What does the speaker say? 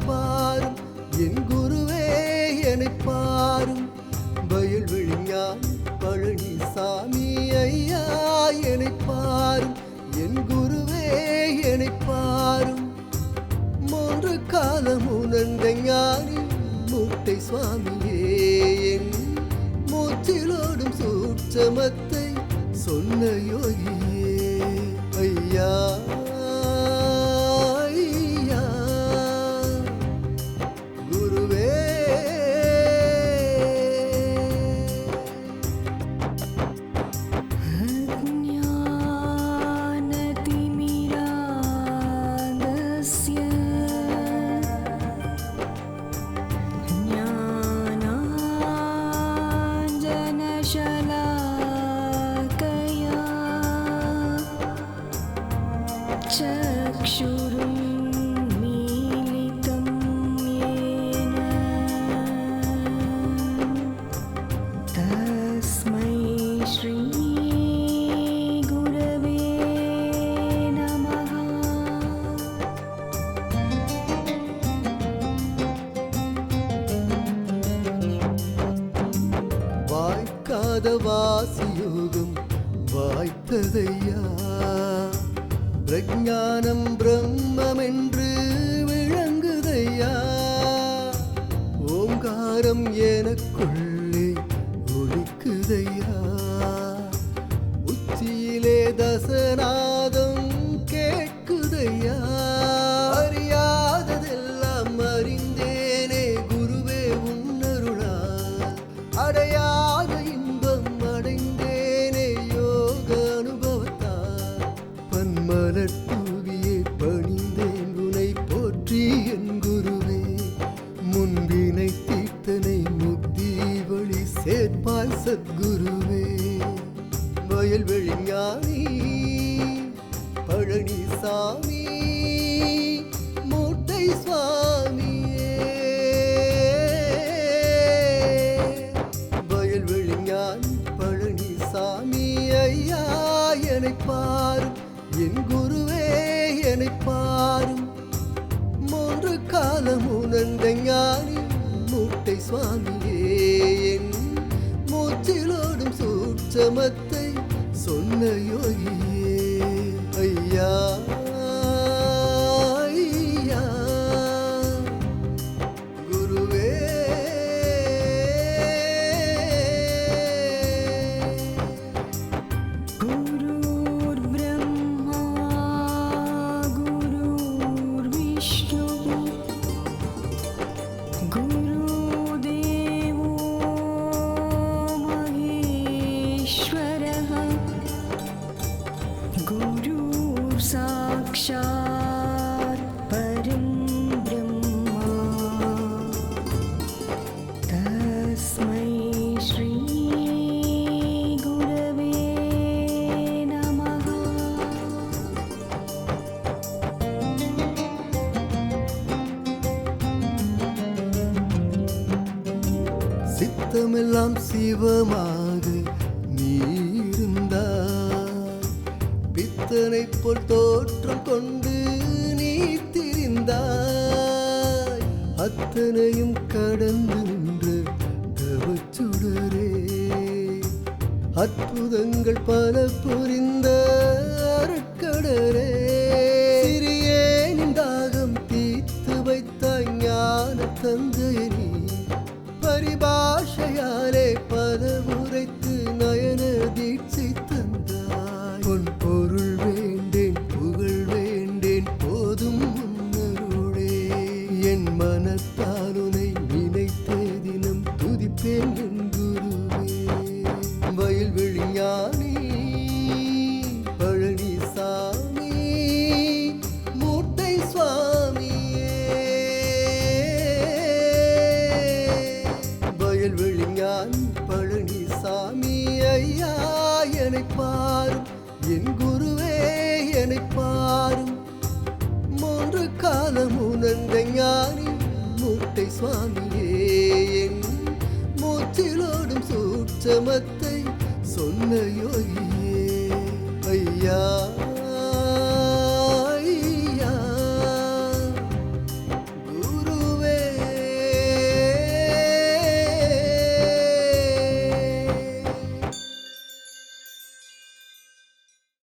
பாரும் என் குருவே என்னைப் பாரும். வயல்வெளி ஞான பழனிசாமி ஐயா என்னைப் பாரும் என் குருவே என்னைப் பாரும். மூன்று காலம் உணர்ந்த ஞானி மூட்டை சுவாமியே என் மூச்சிலோடும் சூட்சமத்தை சொன்ன யோகியே ஐயா चक्षुरुन्मीलितं येन तस्मै श्री गुरवे नमः. வாய்க்காத வாசியோகம் வாய்த்ததையா, பிரஞானம் பிரம்மென்று விளங்குதையா. ஓங்காரம் எனக்குள்ளே ஒலிக்குதையா, உச்சியிலே தசநாதம் கேட்குதையா. அறியாததெல்லாம் அறிந்தேனே குருவே உன்னருளால், அடையாத இன்பம் அடைந்தேனே யோக அனுபவத்தால். பன்மலர் தூவியே பணிந்தேன் உனை போற்றி என் குருவே, முன்பினை தீர்த்தனை முக்தி வழி சேர்ப்பாய் சத்குருவே. வயல்வெளி ஞானி பழனிசாமி மூட்டை சுவாமியே, வயல்வெளி ஞானி பழனிசாமி ஐயா என்னைப் பாரும் என் குருவே என்னைப் பாரும். மூன்று காலம் உணர்ந்த ஞானி மூட்டை சுவாமியே என் மூச்சிலோடும் சூட்சமத்தை சொன்ன யோகியே ஐயா ஐயா குருவே. गुरुर्ब्रह्मा गुरुर्विष्णुः गुरुदेवो महेश्वरः गुरुर्साक्षात् परं ब्रह्मा तस्मै श्री गुरवे नमः. சித்தமெல்லாம் சிவமாக நீ இருந்தாய், பித்தனை போல் தோற்றம் கொண்டு நீ திரிந்தாய். அத்தனையும் கடந்து நின்று தவச்சுடரே, அற்புதங்கள் பல புரிந்த அருட்கடரே. சிறியேனின் தாகம் தீர்த்து வைத்தாய் ஞான தந்தை பொருள் வேண்டேன் புகழ் வேண்டேன் போதும் உன்னருளே என் மனத்தால் உனை நினைத்தே தினம் துதிப்பேன் என் குருவே வயல்வெளி ஞானி பழனிசாமி மூட்டை சுவாமியே வயல்வெளி ஞானி பழனிசாமி ஐயா என்னை பாரும் என் குருவே என்னை பாரும் மூன்று காலம் உணர்ந்த ஞானி மூட்டை சுவாமியே என் மூச்சிலோடும் சூட்சமத்தை சொன்ன யோகியே ஐயா